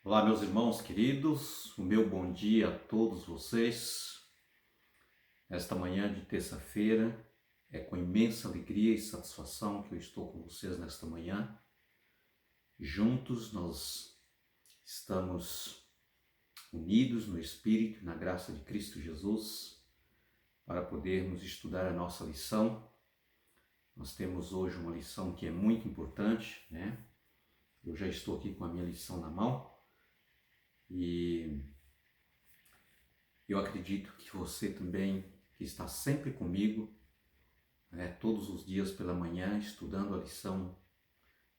Olá, meus irmãos queridos, o meu bom dia a todos vocês. Esta manhã de terça-feira, é com imensa alegria e satisfação que eu estou com vocês nesta manhã. Juntos nós estamos unidos no Espírito e na graça de Cristo Jesus para podermos estudar a nossa lição. Nós temos hoje uma lição que é muito importante, né? Eu já estou aqui com a minha lição na mão e eu acredito que você também, que está sempre comigo, todos os dias pela manhã, estudando a lição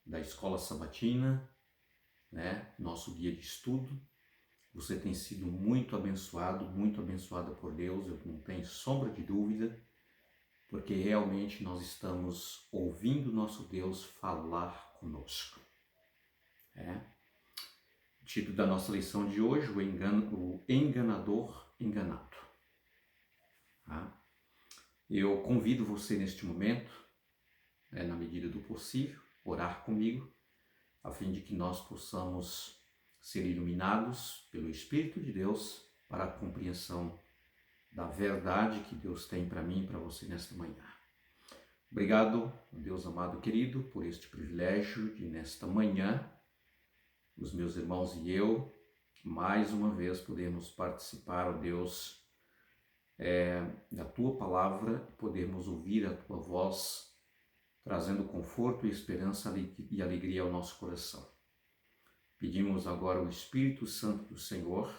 da Escola Sabatina, nosso guia de estudo, você tem sido muito abençoado, muito abençoada por Deus, eu não tenho sombra de dúvida, porque realmente nós estamos ouvindo nosso Deus falar conosco. O título da nossa lição de hoje, o enganador enganado. Eu convido você neste momento, na medida do possível, orar comigo, a fim de que nós possamos ser iluminados pelo Espírito de Deus para a compreensão da verdade que Deus tem para mim e para você nesta manhã. Obrigado, Deus amado querido, por este privilégio de nesta manhã, os meus irmãos e eu, mais uma vez podemos participar, ó Deus, da Tua Palavra, podermos ouvir a Tua voz, trazendo conforto e esperança e alegria ao nosso coração. Pedimos agora o Espírito Santo do Senhor,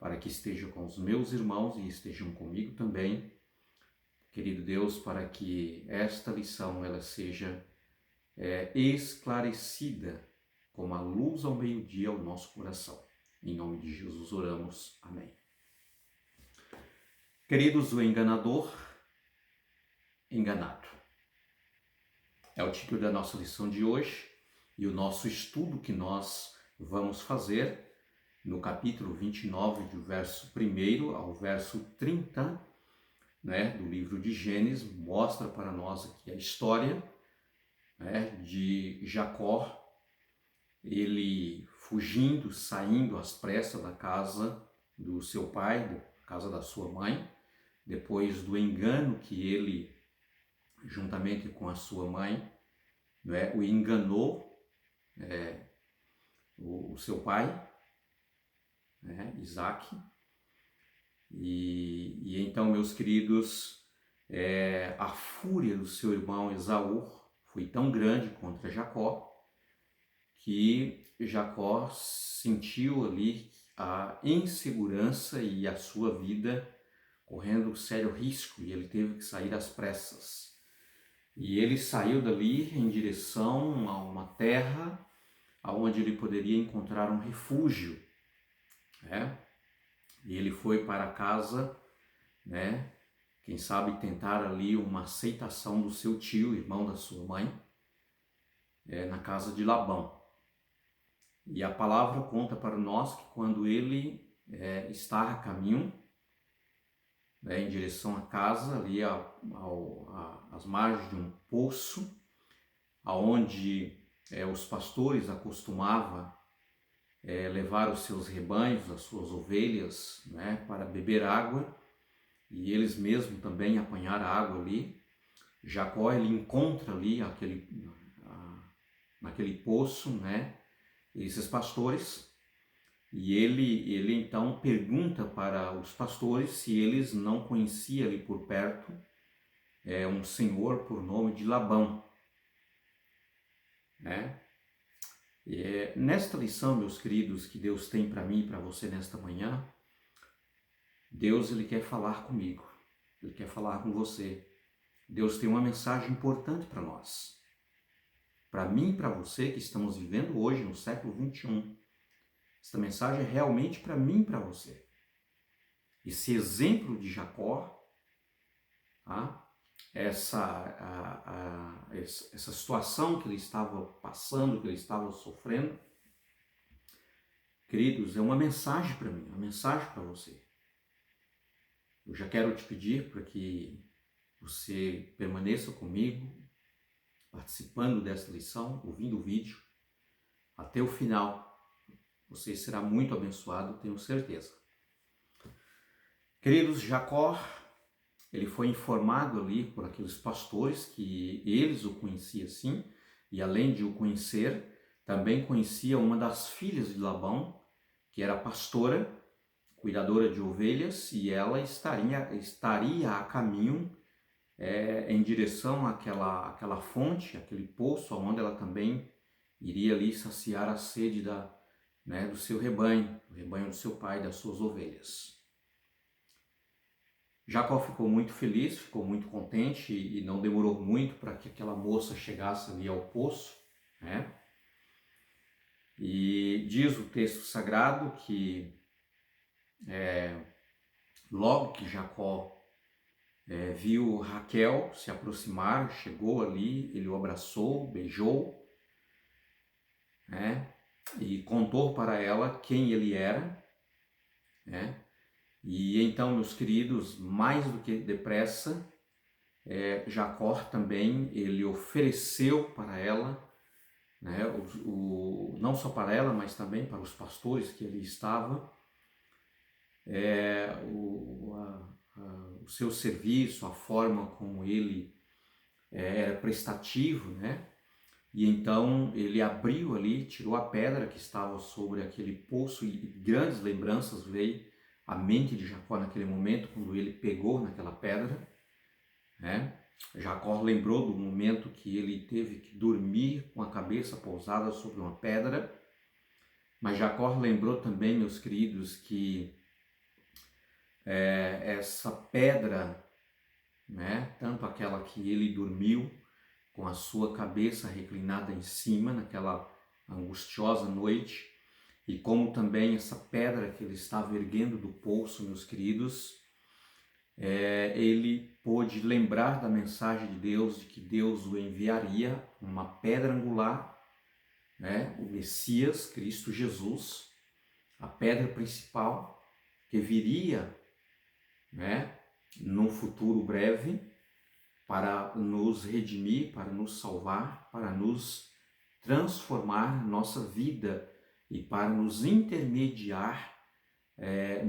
para que esteja com os meus irmãos e estejam comigo também, querido Deus, para que esta lição ela seja esclarecida como a luz ao meio-dia ao nosso coração. Em nome de Jesus oramos. Amém. Queridos, o enganador enganado. É o título da nossa lição de hoje e o nosso estudo que nós vamos fazer no capítulo 29, do verso 1 ao verso 30, do livro de Gênesis, mostra para nós aqui a história de Jacó, ele fugindo, saindo às pressas da casa do seu pai, da casa da sua mãe, depois do engano que ele, juntamente com a sua mãe, o enganou, o seu pai, Isaac. E então, meus queridos, a fúria do seu irmão Esaú foi tão grande contra Jacó, que Jacó sentiu ali a insegurança e a sua vida correndo sério risco, e ele teve que sair às pressas. E ele saiu dali em direção a uma terra onde ele poderia encontrar um refúgio. E ele foi para casa, quem sabe tentar ali uma aceitação do seu tio, irmão da sua mãe, na casa de Labão. E a palavra conta para nós que quando ele está a caminho, em direção à casa, ali às margens de um poço, aonde os pastores acostumavam levar os seus rebanhos, as suas ovelhas, para beber água, e eles mesmos também apanhar água ali. Jacó, ele encontra ali naquele poço, esses pastores, e ele então pergunta para os pastores se eles não conheciam ali por perto um senhor por nome de Labão. Nesta lição, meus queridos, que Deus tem para mim e para você nesta manhã, Deus ele quer falar comigo, ele quer falar com você. Deus tem uma mensagem importante para nós, para mim e para você que estamos vivendo hoje no século 21. Esta mensagem é realmente para mim e para você. Esse exemplo de Jacó, essa situação que ele estava passando, que ele estava sofrendo, queridos, é uma mensagem para mim, uma mensagem para você. Eu já quero te pedir para que você permaneça comigo, participando desta lição, ouvindo o vídeo, até o final, Você será muito abençoado, tenho certeza. Queridos, Jacó, ele foi informado ali por aqueles pastores que eles o conheciam sim, e além de o conhecer, também conhecia uma das filhas de Labão, que era pastora, cuidadora de ovelhas, e ela estaria a caminho em direção àquela fonte, aquele poço, onde ela também iria ali saciar a sede do seu rebanho, do rebanho do seu pai, das suas ovelhas. Jacó ficou muito feliz, ficou muito contente e não demorou muito para que aquela moça chegasse ali ao poço, né? E diz o texto sagrado que logo que Jacó viu Raquel se aproximar, chegou ali, ele o abraçou, beijou, né? E contou para ela quem ele era, né? E então, meus queridos, mais do que depressa, Jacó também, ele ofereceu para ela, né, não só para ela, mas também para os pastores que ali estavam, o seu serviço, a forma como ele era prestativo, né? E então ele abriu ali, tirou a pedra que estava sobre aquele poço e grandes lembranças veio à mente de Jacó naquele momento, quando ele pegou naquela pedra, né? Jacó lembrou do momento que ele teve que dormir com a cabeça pousada sobre uma pedra, mas Jacó lembrou também, meus queridos, que essa pedra, né, tanto aquela que ele dormiu com a sua cabeça reclinada em cima naquela angustiosa noite, e como também essa pedra que ele estava erguendo do poço, meus queridos, ele pôde lembrar da mensagem de Deus, de que Deus o enviaria, uma pedra angular, né, o Messias, Cristo Jesus, a pedra principal, que viria, né, num futuro breve, para nos redimir, para nos salvar, para nos transformar nossa vida e para nos intermediar,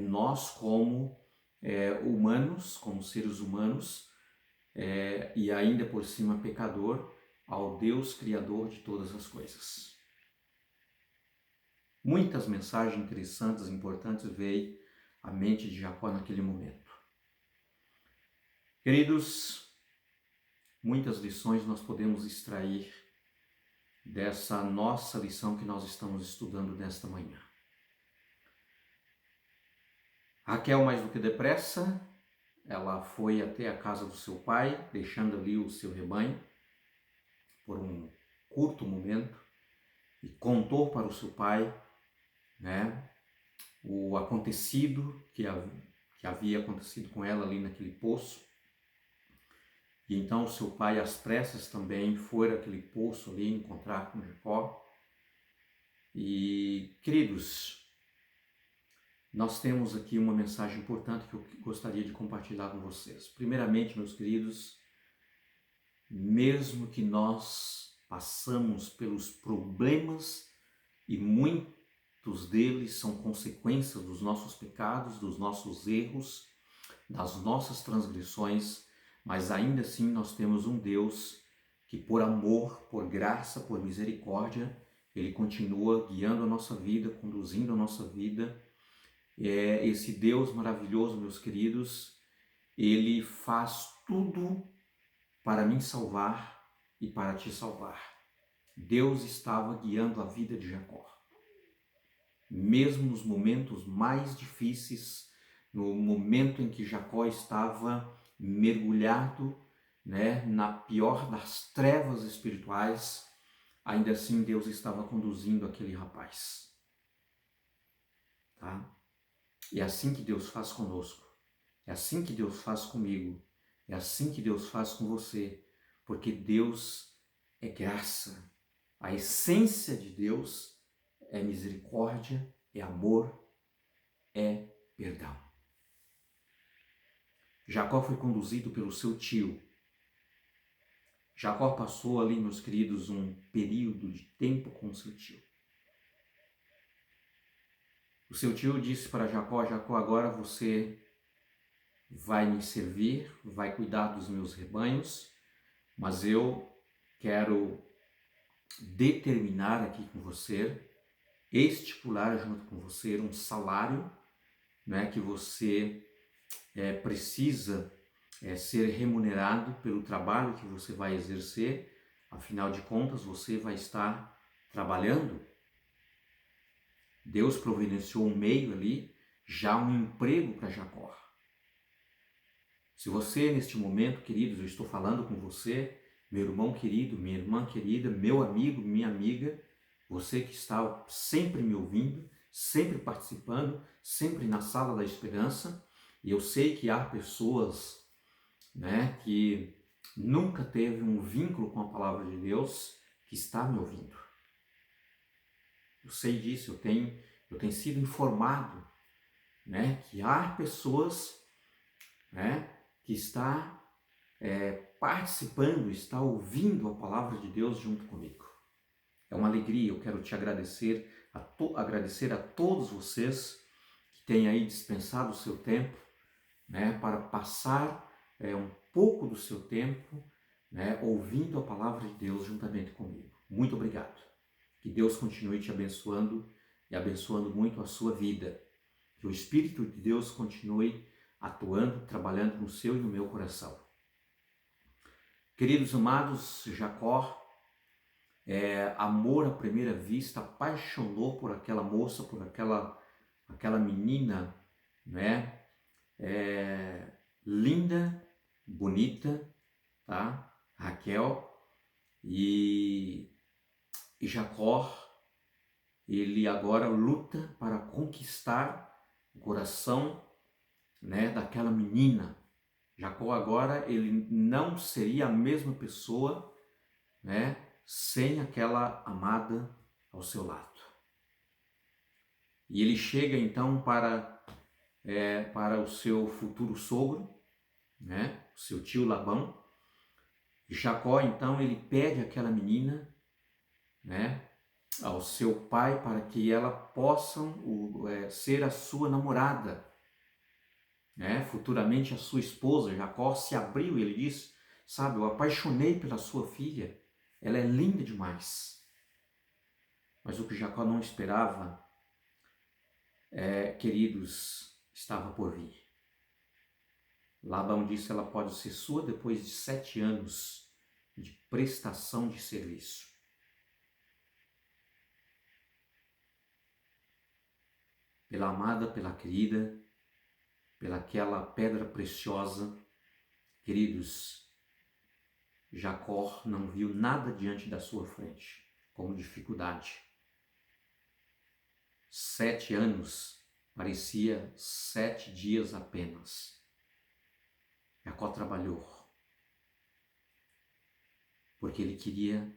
nós como humanos, como seres humanos, e ainda por cima pecador, ao Deus Criador de todas as coisas. Muitas mensagens interessantes, importantes veio à mente de Jacó naquele momento. Queridos, muitas lições nós podemos extrair dessa nossa lição que nós estamos estudando nesta manhã. Raquel, mais do que depressa, ela foi até a casa do seu pai, deixando ali o seu rebanho por um curto momento, e contou para o seu pai, né, o acontecido que havia acontecido com ela ali naquele poço. E então o seu pai, às pressas, também foi àquele poço ali encontrar com Jacó. E, queridos, nós temos aqui uma mensagem importante que eu gostaria de compartilhar com vocês. Primeiramente, meus queridos, mesmo que nós passamos pelos problemas, e muitos deles são consequências dos nossos pecados, dos nossos erros, das nossas transgressões, mas ainda assim nós temos um Deus que, por amor, por graça, por misericórdia, Ele continua guiando a nossa vida, conduzindo a nossa vida. Esse Deus maravilhoso, meus queridos, Ele faz tudo para me salvar e para te salvar. Deus estava guiando a vida de Jacó. Mesmo nos momentos mais difíceis, no momento em que Jacó estava mergulhado, né, na pior das trevas espirituais, ainda assim Deus estava conduzindo aquele rapaz. Tá? É assim que Deus faz conosco, é assim que Deus faz comigo, é assim que Deus faz com você, porque Deus é graça. A essência de Deus é misericórdia, é amor, é perdão. Jacó foi conduzido pelo seu tio. Jacó passou ali, meus queridos, um período de tempo com seu tio. O seu tio disse para Jacó: Jacó, agora você vai me servir, vai cuidar dos meus rebanhos, mas eu quero determinar aqui com você, estipular junto com você um salário, né, que você precisa ser remunerado pelo trabalho que você vai exercer. Afinal de contas, você vai estar trabalhando. Deus providenciou um meio ali, já um emprego para Jacó. Se você, neste momento, queridos, eu estou falando com você, meu irmão querido, minha irmã querida, meu amigo, minha amiga, você que está sempre me ouvindo, sempre participando, sempre na sala da esperança, e eu sei que há pessoas, né, que nunca teve um vínculo com a palavra de Deus, que está me ouvindo. Eu sei disso, eu tenho sido informado, né, que há pessoas, né, que está participando, está ouvindo a palavra de Deus junto comigo. É uma alegria, eu quero te agradecer, agradecer a todos vocês que têm aí dispensado o seu tempo, né, para passar um pouco do seu tempo, né, ouvindo a palavra de Deus juntamente comigo. Muito obrigado. Que Deus continue te abençoando e abençoando muito a sua vida. Que o Espírito de Deus continue atuando, trabalhando no seu e no meu coração. Queridos amados, Jacó, amor à primeira vista, apaixonou por aquela moça, por aquela menina, né? Linda, bonita, tá? Raquel. E Jacó, ele agora luta para conquistar o coração, né, daquela menina. Jacó agora, ele não seria a mesma pessoa, né, sem aquela amada ao seu lado. E ele chega então para o seu futuro sogro, né, o seu tio Labão. E Jacó então ele pede aquela menina, né, ao seu pai para que ela possa ser a sua namorada, né, futuramente a sua esposa. Jacó se abriu, ele disse: sabe, eu apaixonei pela sua filha, ela é linda demais. Mas o que Jacó não esperava, queridos, estava por vir. Labão disse: ela pode ser sua depois de 7 anos de prestação de serviço. Pela amada, pela querida, pelaquela pedra preciosa, queridos, Jacó não viu nada diante da sua frente como dificuldade. 7 anos parecia 7 dias apenas. Jacó trabalhou porque ele queria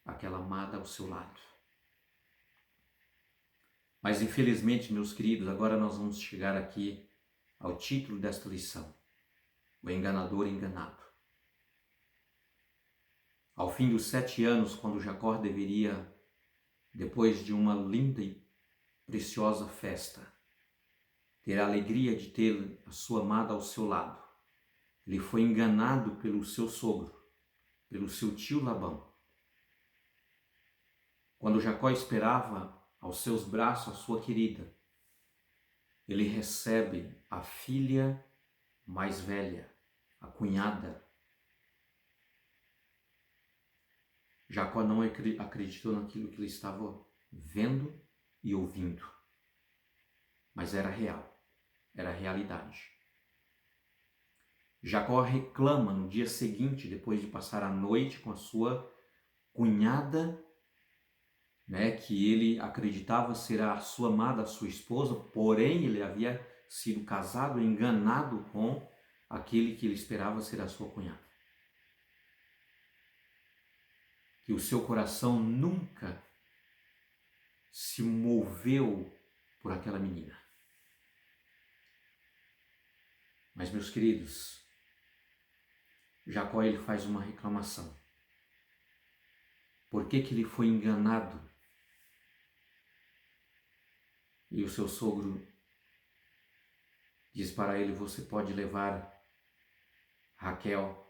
aquela amada ao seu lado. Mas infelizmente, meus queridos, agora nós vamos chegar aqui ao título desta lição: o enganador enganado. Ao fim dos 7 anos, quando Jacó deveria, depois de uma linda e preciosa festa, ter a alegria de ter a sua amada ao seu lado, ele foi enganado pelo seu sogro, pelo seu tio Labão. Quando Jacó esperava aos seus braços a sua querida, ele recebe a filha mais velha, a cunhada. Jacó não acreditou naquilo que ele estava vendo e ouvindo, mas era real, era realidade. Jacó reclama no dia seguinte, depois de passar a noite com a sua cunhada, né, que ele acreditava ser a sua amada, a sua esposa, porém ele havia sido casado, enganado com aquele que ele esperava ser a sua cunhada. Que o seu coração nunca se moveu por aquela menina. Mas, meus queridos, Jacó ele faz uma reclamação. Por que ele foi enganado? E o seu sogro diz para ele: você pode levar Raquel,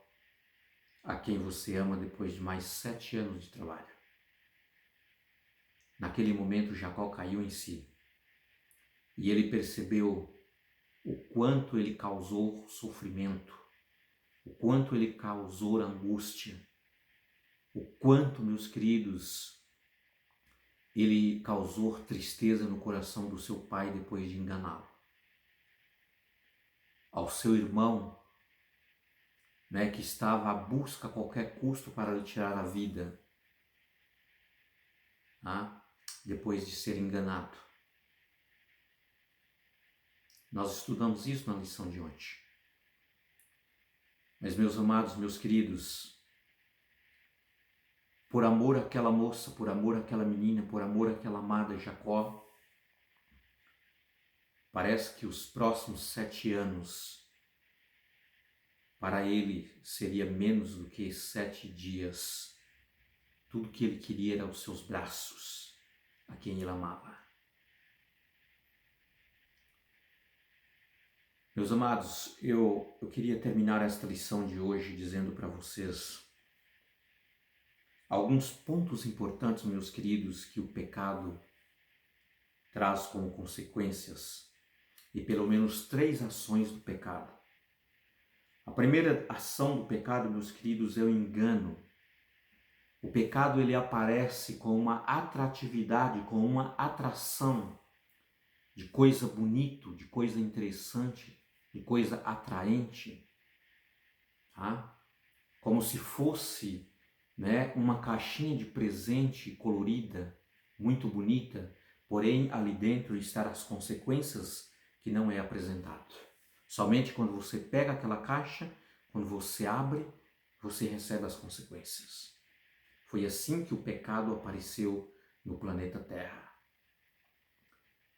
a quem você ama, depois de mais 7 anos de trabalho. Naquele momento, Jacó caiu em si e ele percebeu o quanto ele causou sofrimento, o quanto ele causou angústia, o quanto, meus queridos, ele causou tristeza no coração do seu pai depois de enganá-lo. Ao seu irmão, que estava à busca a qualquer custo para lhe tirar a vida, depois de ser enganado. Nós estudamos isso na lição de ontem. Mas, meus amados, meus queridos, por amor àquela moça, por amor àquela menina, por amor àquela amada Jacó, parece que os próximos 7 anos, para ele, seria menos do que 7 dias. Tudo que ele queria era os seus braços, a quem ele amava. Meus amados, eu queria terminar esta lição de hoje dizendo para vocês alguns pontos importantes, meus queridos, que o pecado traz como consequências, e pelo menos 3 ações do pecado. A primeira ação do pecado, meus queridos, é o engano. O pecado, ele aparece com uma atratividade, com uma atração de coisa bonito, de coisa interessante, de coisa atraente, como se fosse uma caixinha de presente colorida, muito bonita, porém ali dentro estão as consequências que não é apresentado. Somente quando você pega aquela caixa, quando você abre, você recebe as consequências. Foi assim que o pecado apareceu no planeta Terra.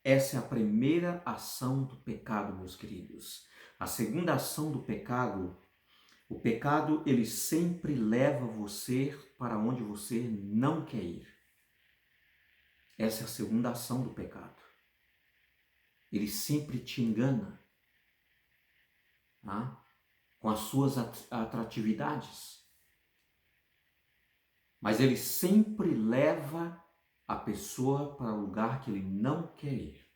Essa é a primeira ação do pecado, meus queridos. A segunda ação do pecado, o pecado, ele sempre leva você para onde você não quer ir. Essa é a segunda ação do pecado. Ele sempre te engana, com as suas atratividades. Mas ele sempre leva a pessoa para o lugar que ele não quer ir.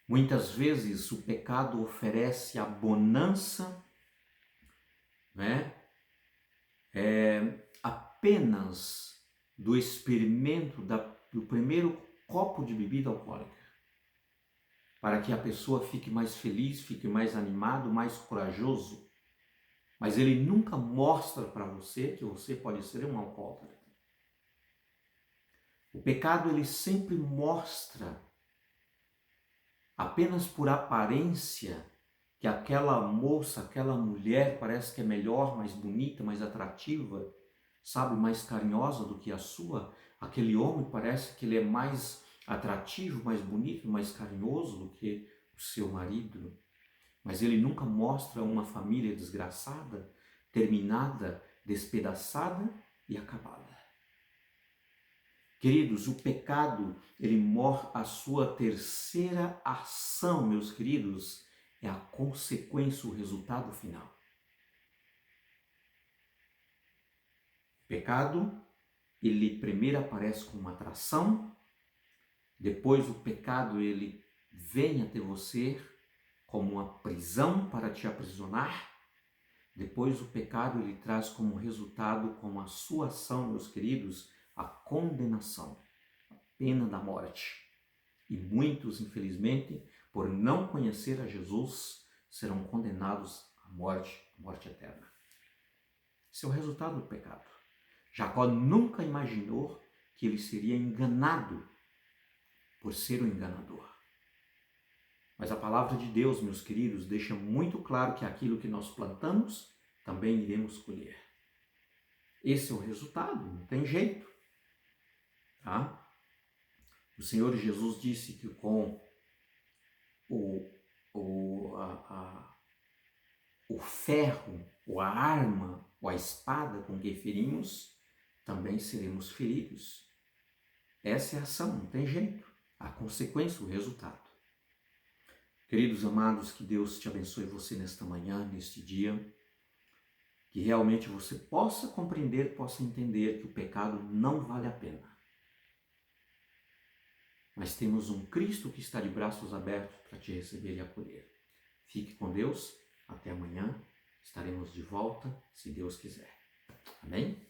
Muitas vezes o pecado oferece a bonança, apenas do experimento do primeiro copo de bebida alcoólica, para que a pessoa fique mais feliz, fique mais animado, mais corajoso. Mas ele nunca mostra para você que você pode ser um alcoólatra. O pecado, ele sempre mostra, apenas por aparência, que aquela moça, aquela mulher parece que é melhor, mais bonita, mais atrativa, mais carinhosa do que a sua. Aquele homem parece que ele é mais atrativo, mais bonito, mais carinhoso do que o seu marido. Mas ele nunca mostra uma família desgraçada, terminada, despedaçada e acabada. Queridos, o pecado, ele morre, a sua terceira ação, meus queridos, é a consequência, o resultado final. O pecado, ele primeiro aparece como uma atração, depois o pecado, ele vem até você como uma prisão para te aprisionar. Depois o pecado, ele traz como resultado, como a sua ação, meus queridos, a condenação, a pena da morte. E muitos, infelizmente, por não conhecer a Jesus, serão condenados à morte eterna. Esse é o resultado do pecado. Jacó nunca imaginou que ele seria enganado por ser um enganador. Mas a palavra de Deus, meus queridos, deixa muito claro que aquilo que nós plantamos, também iremos colher. Esse é o resultado, não tem jeito. O Senhor Jesus disse que com o ferro, ou a arma, ou a espada com que ferimos, também seremos feridos. Essa é a ação, não tem jeito. A consequência, o resultado. Queridos amados, que Deus te abençoe você nesta manhã, neste dia. Que realmente você possa compreender, possa entender que o pecado não vale a pena. Mas temos um Cristo que está de braços abertos para te receber e acolher. Fique com Deus. Até amanhã. Estaremos de volta, se Deus quiser. Amém?